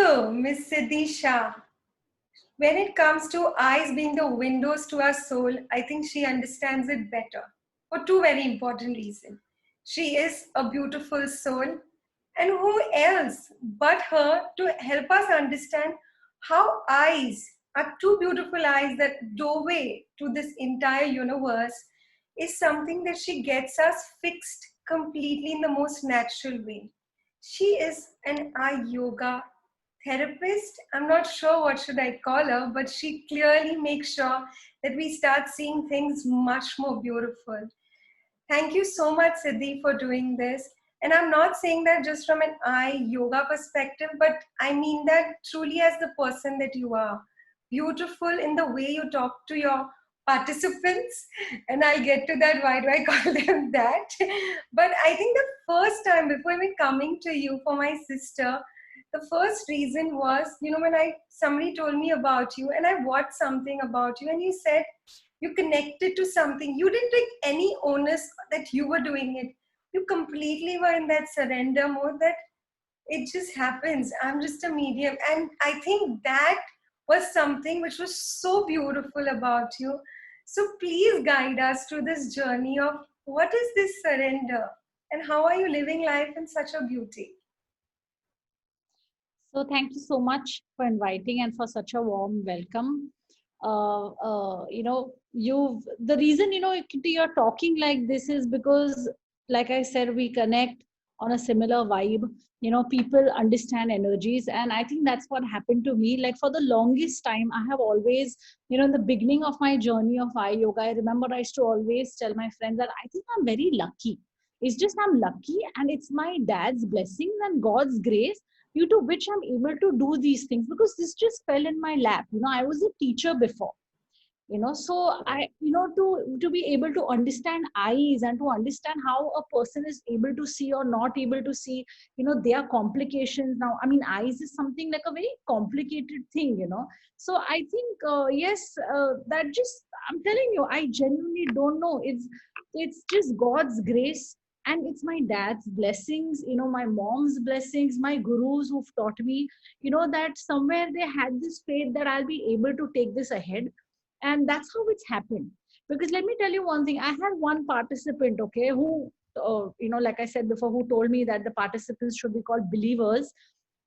you, Miss Siddhi Shah. When it comes to eyes being the windows to our soul, I think she understands it better for two very important reasons. She is a beautiful soul, and who else but her to help us understand how eyes are two beautiful eyes that doorway to this entire universe is something that she gets us fixed completely in the most natural way. She is an eye yoga therapist. I'm not sure what should I call her, but she clearly makes sure that we start seeing things much more beautiful. Thank you so much, Siddhi, for doing this. And I'm not saying that just from an eye yoga perspective, but I mean that truly as the person that you are. Beautiful in the way you talk to your participants. And I'll get to that. Why do I call them that? But I think the first time before me coming to you for my sister, the first reason was, when somebody told me about you and I watched something about you and you said, you connected to something. You didn't take any onus that you were doing it. You completely were in that surrender mode that it just happens. I'm just a medium. And I think that was something which was so beautiful about you. So please guide us through this journey of what is this surrender and how are you living life in such a beauty? So thank you so much for inviting and for such a warm welcome. You've the reason Kitty, you're talking like this is because, like I said, we connect on a similar vibe. People understand energies, and I think that's what happened to me. Like for the longest time, I have always, in the beginning of my journey of eye yoga, I remember I used to always tell my friends that I think I'm very lucky. It's just I'm lucky, and it's my dad's blessings and God's grace due to which I'm able to do these things because this just fell in my lap. I was a teacher before, so I, to be able to understand eyes and to understand how a person is able to see or not able to see, there are complications now. I mean, eyes is something like a very complicated thing, So I think, yes, that just, I'm telling you, I genuinely don't know. It's just God's grace and it's my dad's blessings, my mom's blessings, my gurus who've taught me, that somewhere they had this faith that I'll be able to take this ahead. And that's how it's happened. Because let me tell you one thing, I had one participant, okay, who, like I said before, who told me that the participants should be called believers.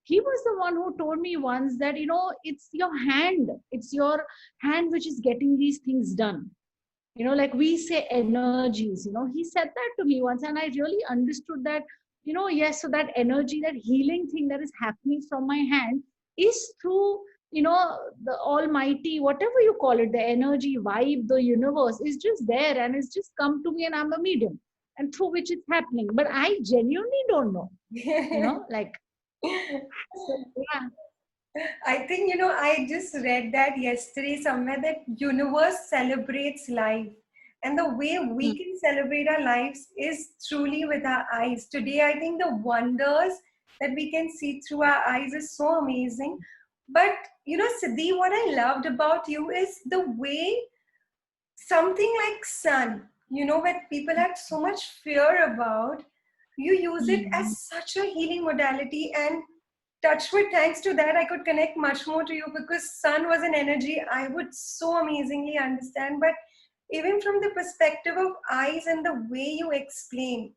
He was the one who told me once that, it's your hand which is getting these things done. Like we say energies, he said that to me once, and I really understood that, yes, so that energy, that healing thing that is happening from my hand is through, the almighty, whatever you call it, the energy, vibe, the universe is just there and it's just come to me and I'm a medium and through which it's happening. But I genuinely don't know, like, so, yeah. I think, I just read that yesterday somewhere that universe celebrates life. And the way we Hmm. can celebrate our lives is truly with our eyes. Today, I think the wonders that we can see through our eyes is so amazing. But, Siddhi, what I loved about you is the way something like sun, when people had so much fear about, you use it Hmm. as such a healing modality. And touchwood, thanks to that, I could connect much more to you because sun was an energy I would so amazingly understand. But even from the perspective of eyes and the way you explain.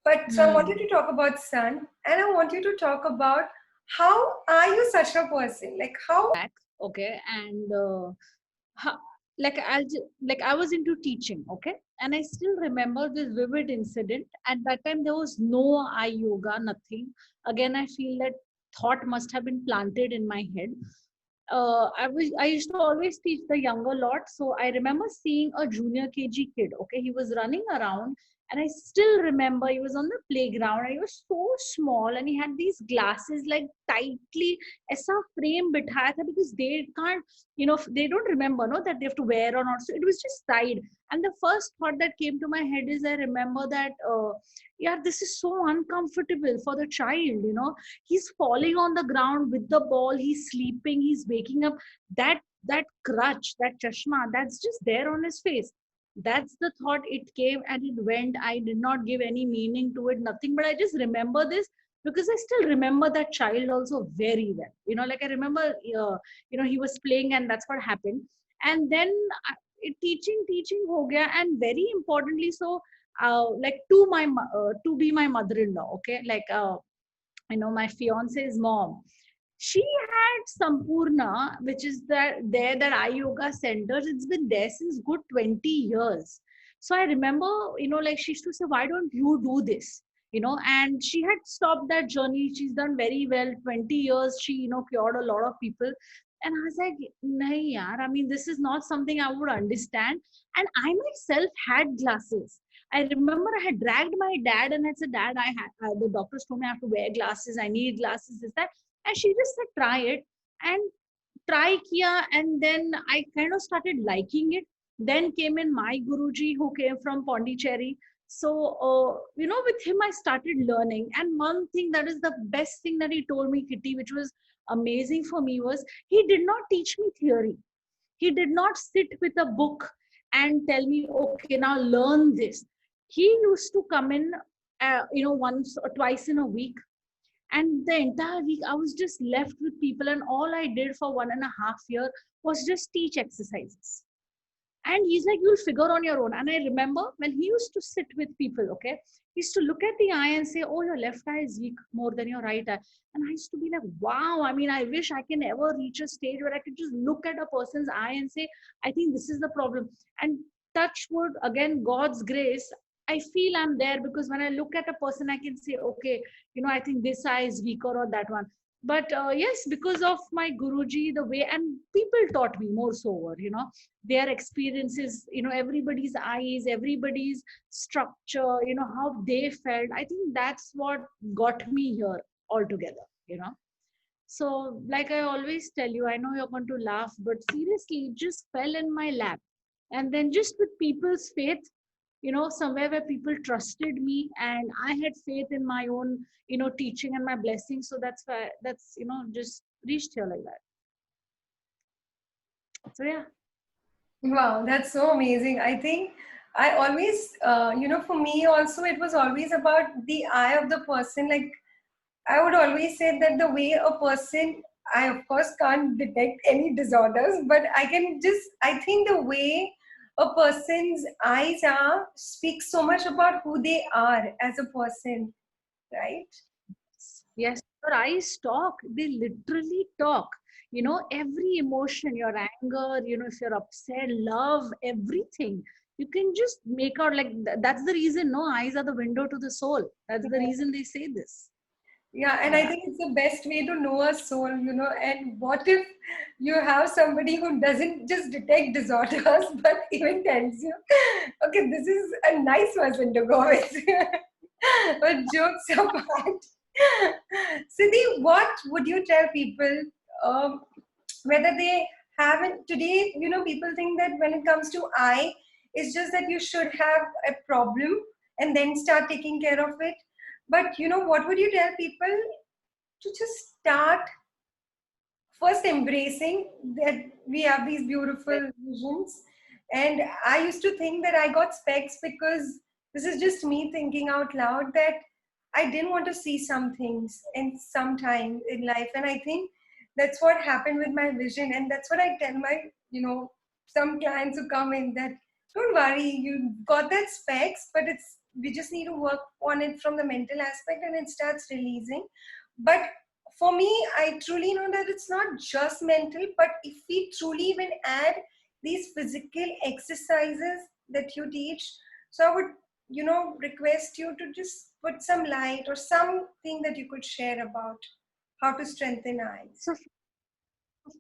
But so I wanted Hmm. to talk about sun and I want you to talk about how are you such a person? Like how Back, okay, and ha- like I was into teaching, okay, and I still remember this vivid incident. At that time, there was no eye yoga, nothing. Again, I feel that thought must have been planted in my head. I used to always teach the younger lot, so I remember seeing a junior KG kid. Okay, he was running around, and I still remember he was on the playground. And he was so small, and he had these glasses like tightly ऐसा frame बिठाया था because they can't, they don't remember, no, that they have to wear or not. So it was just tied. And the first thought that came to my head is I remember that, yeah, this is so uncomfortable for the child. He's falling on the ground with the ball. He's sleeping. He's waking up. That crutch, that chashma, that's just there on his face. That's the thought. It came and it went. I did not give any meaning to it, nothing. But I just remember this because I still remember that child also very well. Like I remember, he was playing and that's what happened. And then teaching ho gaya, and very importantly, so like to be my mother-in-law, okay, like my fiance's mom, she had Sampurna, which is that I yoga center. It's been there since good 20 years. So I remember, like she used to say, why don't you do this? And she had stopped that journey. She's done very well. 20 years, she, cured a lot of people. And I was like, nahi yaar, I mean, this is not something I would understand. And I myself had glasses. I remember I had dragged my dad and I said, Dad, the doctors told me I have to wear glasses. I need glasses, this, that. And she just said, try it. And try kiya. And then I kind of started liking it. Then came in my Guruji who came from Pondicherry. So, with him, I started learning. And one thing that is the best thing that he told me, Kitty, which was amazing for me, was he did not teach me theory. He did not sit with a book and tell me, okay, now learn this. He used to come in, once or twice in a week. And the entire week, I was just left with people. And all I did for 1.5 years was just teach exercises. And he's like, you'll figure on your own. And I remember when he used to sit with people, okay, he used to look at the eye and say, oh, your left eye is weak more than your right eye. And I used to be like, wow, I mean, I wish I can ever reach a stage where I could just look at a person's eye and say, I think this is the problem. And touch wood, again, God's grace, I feel I'm there, because when I look at a person, I can say, okay, I think this eye is weaker or that one. But yes, because of my Guruji, the way, and people taught me more so over, their experiences, everybody's eyes, everybody's structure, how they felt. I think that's what got me here altogether. So, like I always tell you, I know you're going to laugh, but seriously, it just fell in my lap. And then just with people's faith, somewhere where people trusted me and I had faith in my own, teaching and my blessings. So that's why just reached here like that. So yeah. Wow, that's so amazing. I think I always, for me also, it was always about the eye of the person. Like, I would always say that the way a person, I of course can't detect any disorders, but I think the way a person's eyes are speaks so much about who they are as a person, right? Yes, your eyes talk. They literally talk. Every emotion, your anger, if you're upset, love, everything. You can just make out, like that's the reason, no, eyes are the window to the soul. That's the reason they say this. Yeah, and I Yeah. think it's the best way to know a soul, And what if you have somebody who doesn't just detect disorders, but even tells you, okay, this is a nice person to go with. But jokes apart, Siddhi, what would you tell people, um, whether they haven't today? People think that when it comes to eye, it's just that you should have a problem and then start taking care of it. But what would you tell people to just start first embracing that we have these beautiful visions? And I used to think that I got specs because this is just me thinking out loud, that I didn't want to see some things in some time in life. And I think that's what happened with my vision. And that's what I tell my, some clients who come in, that don't worry, you got that specs, but we just need to work on it from the mental aspect and it starts releasing. But for me, I truly know that it's not just mental, but if we truly even add these physical exercises that you teach, so I would, request you to just put some light or something that you could share about how to strengthen eyes. So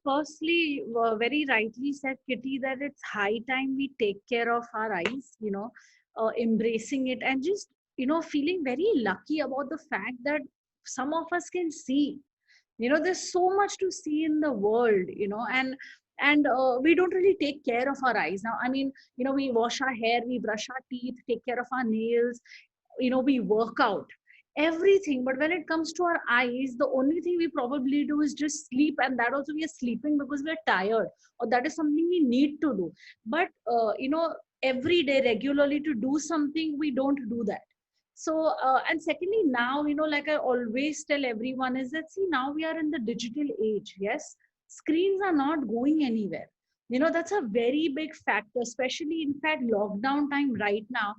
firstly, very rightly said, Kitty, that it's high time we take care of our eyes, embracing it, and just, feeling very lucky about the fact that some of us can see. There's so much to see in the world, and we don't really take care of our eyes. Now, I mean, we wash our hair, we brush our teeth, take care of our nails, we work out, everything. But when it comes to our eyes, the only thing we probably do is just sleep, and that also we are sleeping because we're tired, or that is something we need to do. But every day regularly to do something, we don't do that. So and secondly, now, like I always tell everyone, is that, see, now we are in the digital age. Yes, screens are not going anywhere. That's a very big factor, especially in fact lockdown time right now.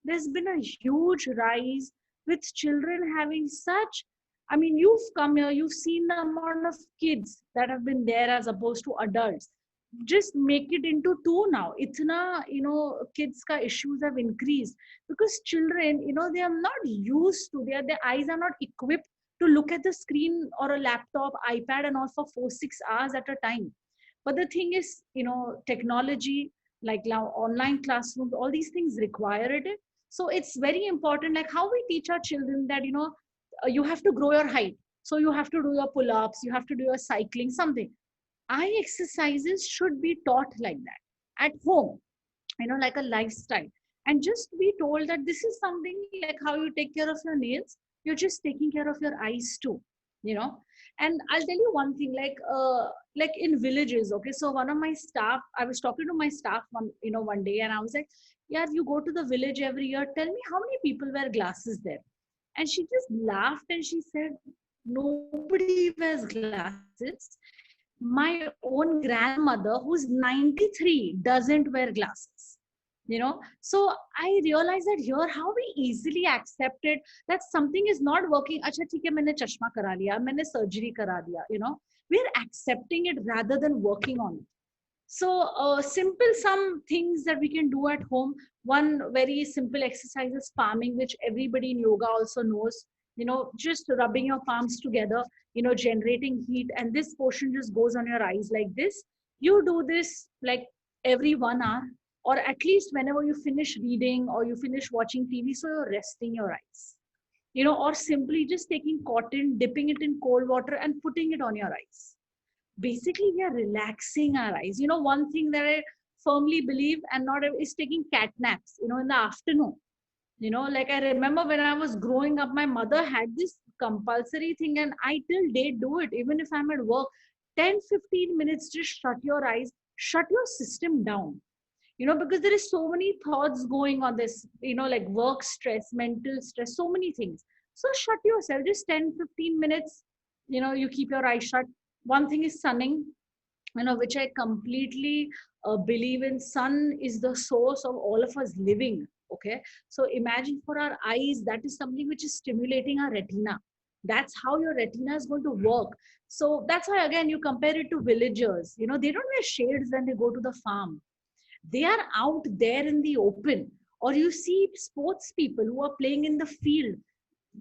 There's been a huge rise with children having such, I mean, you've come here, you've seen the amount of kids that have been there as opposed to adults. Just make it into two now. Itna, kids ka issues have increased because children, they are not used to, their eyes are not equipped to look at the screen or a laptop, ipad and all for 4 6 hours at a time. But the thing is, technology, like now online classrooms, all these things require it. So it's very important, like how we teach our children that, you have to grow your height, so you have to do your pull-ups, you have to do your cycling, something. Eye exercises should be taught like that at home, like a lifestyle. And just be told that this is something like how you take care of your nails, you're just taking care of your eyes too, you know. And I'll tell you one thing, like in villages, okay, so one of my staff, I was talking to my staff one day, and I was like, yeah, you go to the village every year, tell me how many people wear glasses there. And she just laughed and she said, nobody wears glasses. My own grandmother, who's 93, doesn't wear glasses. So I realized that here how we easily accepted that something is not working. Acha, theek hai, maine chashma kara liya, maine surgery kara diya. We're accepting it rather than working on it. So simple, some things that we can do at home. One very simple exercise is palming, which everybody in yoga also knows. Just rubbing your palms together, generating heat, and this portion just goes on your eyes like this. You do this like every 1 hour, or at least whenever you finish reading or you finish watching TV, so you're resting your eyes. Or simply just taking cotton, dipping it in cold water and putting it on your eyes. Basically we are relaxing our eyes. One thing that I firmly believe and not is taking cat naps, in the afternoon. Like I remember when I was growing up, my mother had this compulsory thing, and I till date do it. Even if I'm at work, 10 15 minutes, just shut your eyes, shut your system down. Because there is so many thoughts going on this, like work stress, mental stress, so many things. So shut yourself, just 10 15 minutes. You keep your eyes shut. One thing is sunning, which I completely believe in. Sun is the source of all of us living. Okay, so imagine for our eyes, that is something which is stimulating our retina. That's how your retina is going to work. So that's why again you compare it to villagers. They don't wear shades when they go to the farm. They are out there in the open. Or you see sports people who are playing in the field.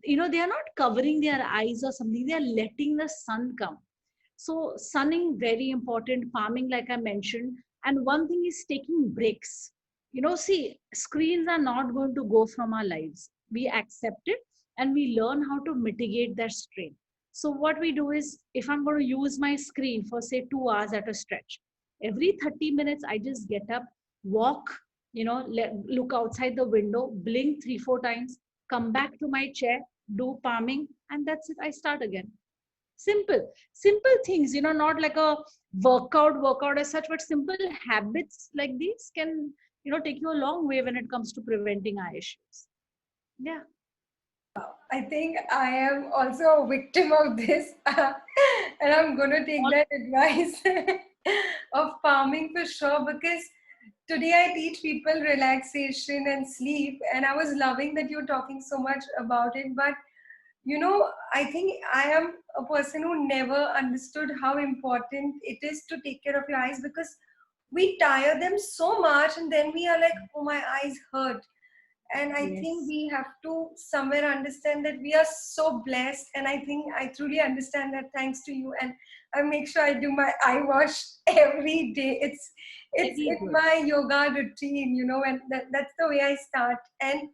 They are not covering their eyes or something. They are letting the sun come. So sunning, very important. Farming, like I mentioned. And one thing is taking breaks. See, screens are not going to go from our lives. We accept it and we learn how to mitigate that strain. So what we do is, if I'm going to use my screen for say 2 hours at a stretch, every 30 minutes I just get up, walk, look outside the window, blink 3 4 times, come back to my chair, do palming, and that's it. I start again. Simple things, not like a workout as such, but simple habits like these can, take you a long way when it comes to preventing eye issues. Yeah. I think I am also a victim of this, and I'm going to take All, that advice of farming for sure, because today I teach people relaxation and sleep, and I was loving that you're talking so much about it. But I think I am a person who never understood how important it is to take care of your eyes, because we tire them so much and then we are like, oh, my eyes hurt. And I think yes. we have to somewhere understand that we are so blessed. And I think I truly understand that, thanks to you. And I make sure I do my eye wash every day. It's Very in good. my yoga routine, and that's the way I start. And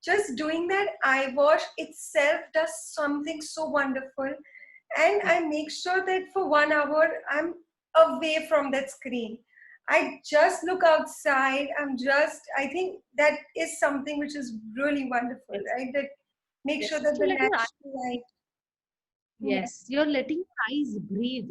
just doing that eye wash itself does something so wonderful. And Yeah. I make sure that for 1 hour I'm away from that screen. I just look outside. I think that is something which is really wonderful, Yes. right? That make Yes. sure Just that to the let your eyes, natural light. Yeah, yes, you're letting your eyes breathe,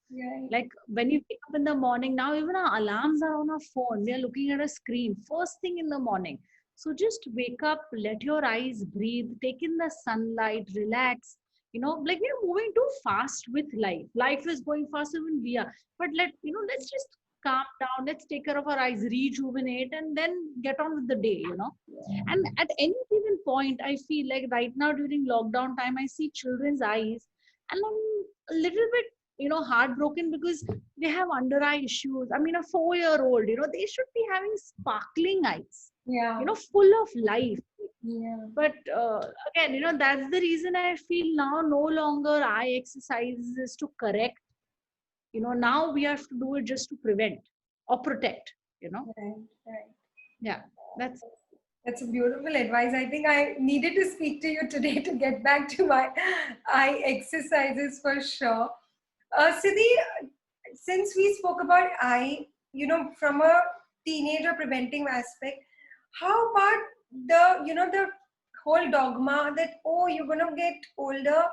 yeah, like when you wake up in the morning. Now even our alarms are on our phone, we are looking at a screen first thing in the morning. So just wake up, let your eyes breathe, take in the sunlight, relax. Like we're moving too fast with life. Life is going faster than we are. But let's just calm down. Let's take care of our eyes, rejuvenate, and then get on with the day. And at any given point, I feel like right now during lockdown time, I see children's eyes, and I'm a little bit, heartbroken because they have under eye issues. I mean, a 4-year-old, they should be having sparkling eyes, Yeah. full of life. Yeah. But again, that's the reason I feel now no longer eye exercises to correct. Now we have to do it just to prevent or protect. Right. Right. Yeah, that's That's a beautiful advice. I think I needed to speak to you today to get back to my eye exercises for sure. Siddhi, since we spoke about eye, from a teenager preventing aspect, how about the whole dogma that, oh, you're gonna get older,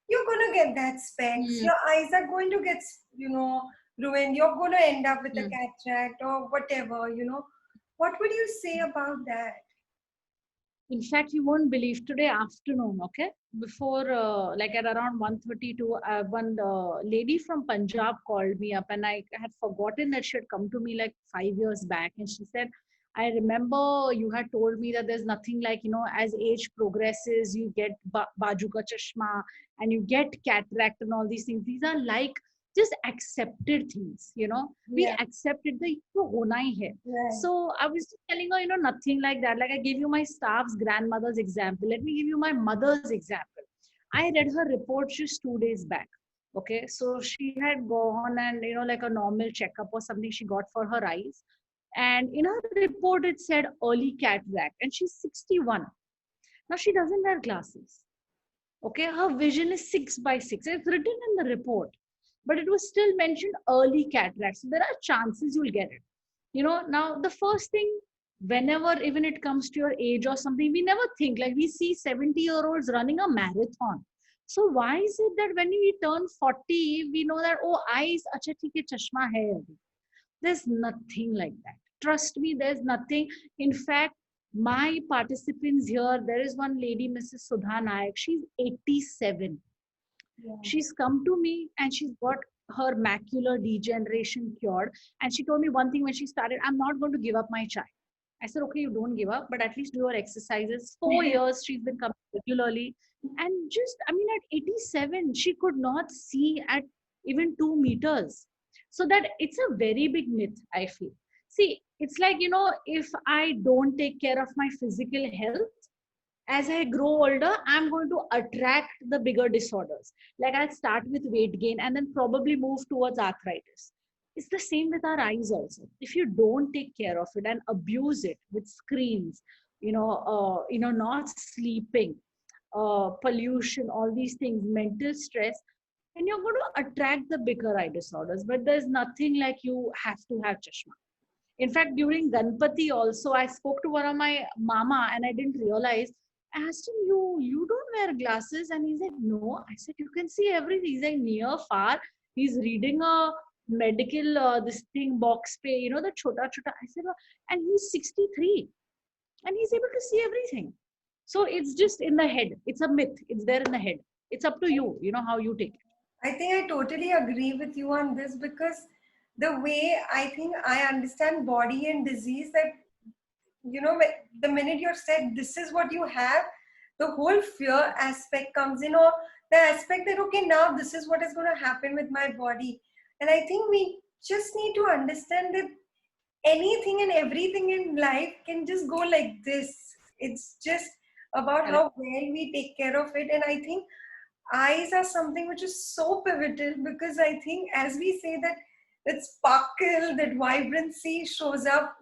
you're gonna get that specs, mm, your eyes are going to get, ruined, you're gonna end up with a mm. cataract or whatever. What would you say about that? In fact, you won't believe today afternoon, okay? Before, like at around 1:32, one lady from Punjab called me up, and I had forgotten that she had come to me like 5 years back. And she said, I remember you had told me that there's nothing like, as age progresses, you get baju ka chashma and you get cataract and all these things. These are like just accepted things. We Yeah, accepted the hona hi hai. right. So I was just telling her, nothing like that. Like I gave you my staff's grandmother's example. Let me give you my mother's example. I read her report just 2 days back. Okay, so she had gone and like a normal checkup or something she got for her eyes, and in her report it said early cataract, and she's 61. Now she doesn't wear glasses. Okay, her vision is 6 by 6. It's written in the report, but it was still mentioned early cataract. So there are chances you'll get it. Now the first thing, whenever even it comes to your age or something, we never think like we see 70-year-olds running a marathon. So why is it that when we turn 40, we know that, oh, eyes, acha, theek hai, chashma hai abhi. There's nothing like that. Trust me, there's nothing. In fact, my participants here, there is one lady, Mrs. Sudha Nayak. She's 87. Yeah. She's come to me and she's got her macular degeneration cured. And she told me one thing when she started, I'm not going to give up my chai. I said, okay, you don't give up, but at least do your exercises. 4 years she's been coming regularly. And just, I mean, at 87, she could not see at even 2 meters. So that it's a very big myth, I feel. See, it's like, if I don't take care of my physical health, as I grow older, I'm going to attract the bigger disorders. Like I'll start with weight gain and then probably move towards arthritis. It's the same with our eyes also. If you don't take care of it and abuse it with screens, not sleeping, pollution, all these things, mental stress, then you're going to attract the bigger eye disorders. But there's nothing like you have to have chashma. In fact, during Ganpati also, I spoke to one of my mama and I didn't realize. I asked him, you don't wear glasses? And he said, no. I said, you can see everything. He's like near, far. He's reading a medical, this thing, box pay, the chota chota. I said, "Oh," and he's 63 and he's able to see everything. So it's just in the head. It's a myth. It's there in the head. It's up to you, how you take it. I think I totally agree with you on this because the way I think I understand body and disease, that the minute you're said this is what you have, the whole fear aspect comes in, or the aspect that, okay, now this is what is going to happen with my body. And I think we just need to understand that anything and everything in life can just go like this. It's just about Correct. how well we take care of it. And I think eyes are something which is so pivotal, because I think, as we say, that sparkle, that vibrancy shows up,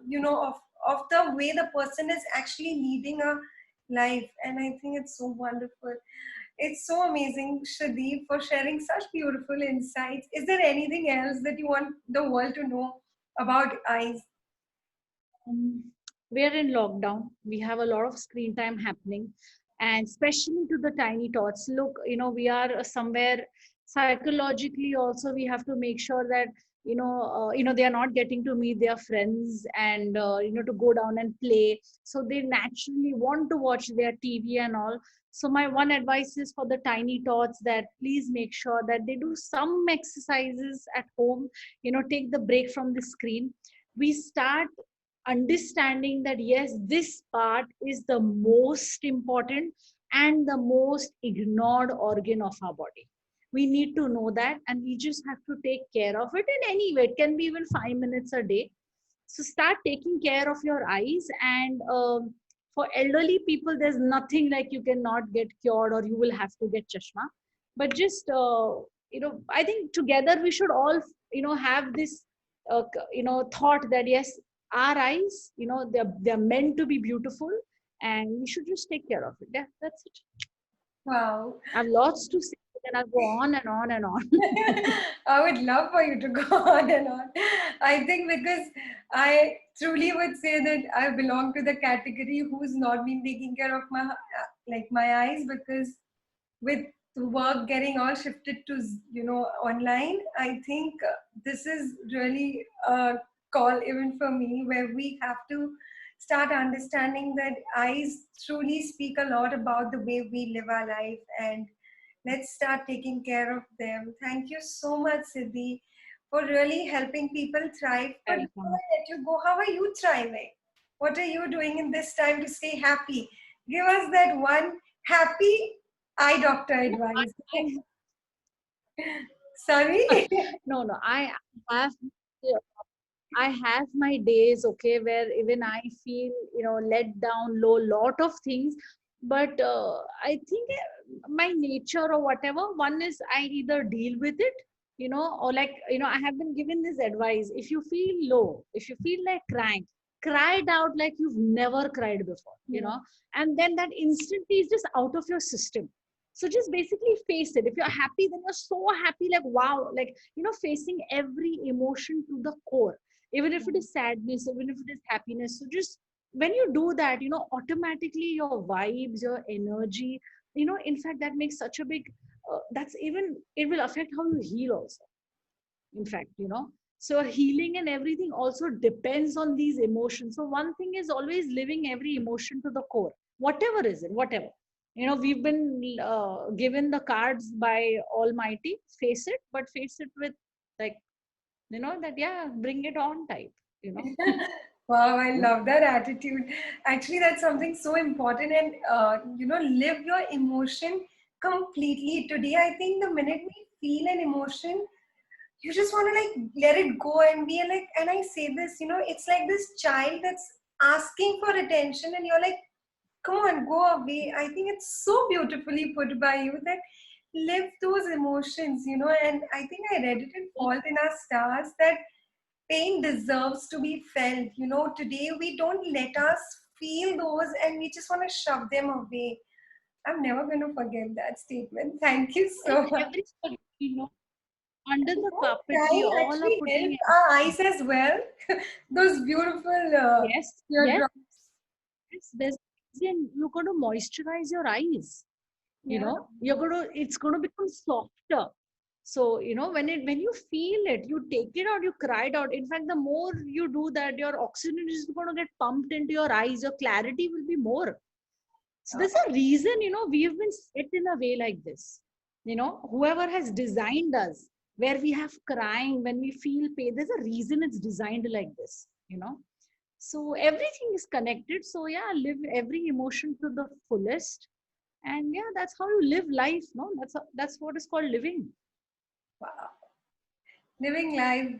of the way the person is actually leading a life. And I think it's so wonderful. It's so amazing, Shadi, for sharing such beautiful insights. Is there anything else that you want the world to know about eyes? Um, we are in lockdown. We have a lot of screen time happening, and especially to the tiny tots. Look, we are somewhere psychologically also. We have to make sure that they are not getting to meet their friends and to go down and play, so they naturally want to watch their TV and all. So my one advice is for the tiny tots that please make sure that they do some exercises at home, take the break from the screen. We start understanding that yes, this part is the most important and the most ignored organ of our body. We need to know that, and we just have to take care of it in any way. It can be even 5 minutes a day. So start taking care of your eyes. And for elderly people, there's nothing like you cannot get cured or you will have to get chashma. But just I think together we should all have this thought that yes, our eyes, they're meant to be beautiful, and we should just take care of it. Yeah, that's it. Wow. I have lots to say, and I'll go on and on and on. I would love for you to go on and on. I think because I truly would say that I belong to the category who's not been taking care of my like my eyes, because with work getting all shifted to online, I think this is really a call even for me, where we have to start understanding that eyes truly speak a lot about the way we live our life, and let's start taking care of them. Thank you so much, Siddhi, for really helping people thrive. But before Welcome. I let you go, how are you thriving? What are you doing in this time to stay happy? Give us that one happy eye doctor I, advice. I Sorry? no, no. Have I have my days, okay, where even I feel, let down, low, lot of things. But I think my nature or whatever, one is I either deal with it, or like, I have been given this advice. If you feel low, if you feel like crying, cry it out like you've never cried before, Yeah. and then that instantly is just out of your system. So just basically face it. If you're happy, then you're so happy, like wow, like, facing every emotion to the core, even if it is sadness, even if it is happiness. So just when you do that, automatically your vibes, your energy, in fact, that makes such a big that's even, it will affect how you heal also, in fact. So healing and everything also depends on these emotions. So one thing is always living every emotion to the core, whatever is it, whatever. We've been given the cards by almighty. Face it, but face it with, like, that, yeah, bring it on type, you know Wow, I love that attitude. Actually, that's something so important. And, live your emotion completely. Today, I think the minute we feel an emotion, you just want to like let it go and be like, and I say this, it's like this child that's asking for attention, and you're like, come on, go away. I think it's so beautifully put by you that live those emotions, and I think I read it in Fault in Our Stars that pain deserves to be felt. Today we don't let us feel those, and we just want to shove them away. I'm never going to forget that statement. Thank you in so much. every under the carpet we Crying all are actually putting helps our eyes as well. Those beautiful yes, yes, teardrops. yes. There's reason you're going to moisturize your eyes. Yeah. You're going to, it's going to become softer. So when you feel it, you take it out, you cry it out. In fact, the more you do that, your oxygen is going to get pumped into your eyes, your clarity will be more. So there's a reason, we have been set in a way like this. Whoever has designed us, where we have crying, when we feel pain, there's a reason it's designed like this. So everything is connected. So yeah, live every emotion to the fullest. And yeah, that's how you live life. No, that's what is called living. Wow. Living life,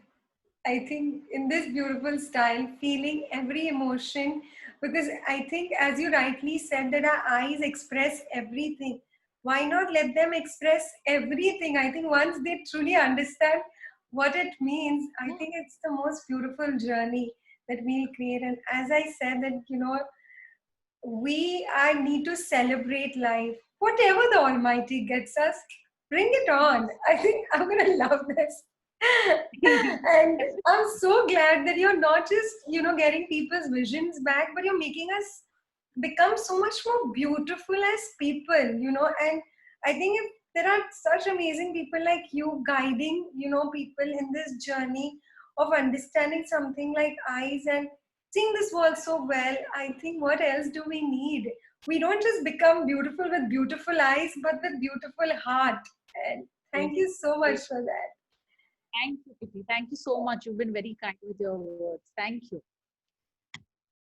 I think, in this beautiful style, feeling every emotion, because I think, as you rightly said, that our eyes express everything. Why not let them express everything? I think once they truly understand what it means, I Yeah. think it's the most beautiful journey that we'll create. And as I said, that, we I need to celebrate life. Whatever the Almighty gets us, bring it on. Yes. I think I'm gonna love this. And I'm so glad that you're not just, getting people's visions back, but you're making us become so much more beautiful as people, and I think if There are such amazing people like you guiding, people in this journey of understanding something like eyes and seeing this world so well. I think what else do we need? We don't just become beautiful with beautiful eyes, but with beautiful heart. And thank Very, you so much very. for that. Thank you, Kitty. Thank you so much. You've been very kind with your words. Thank you.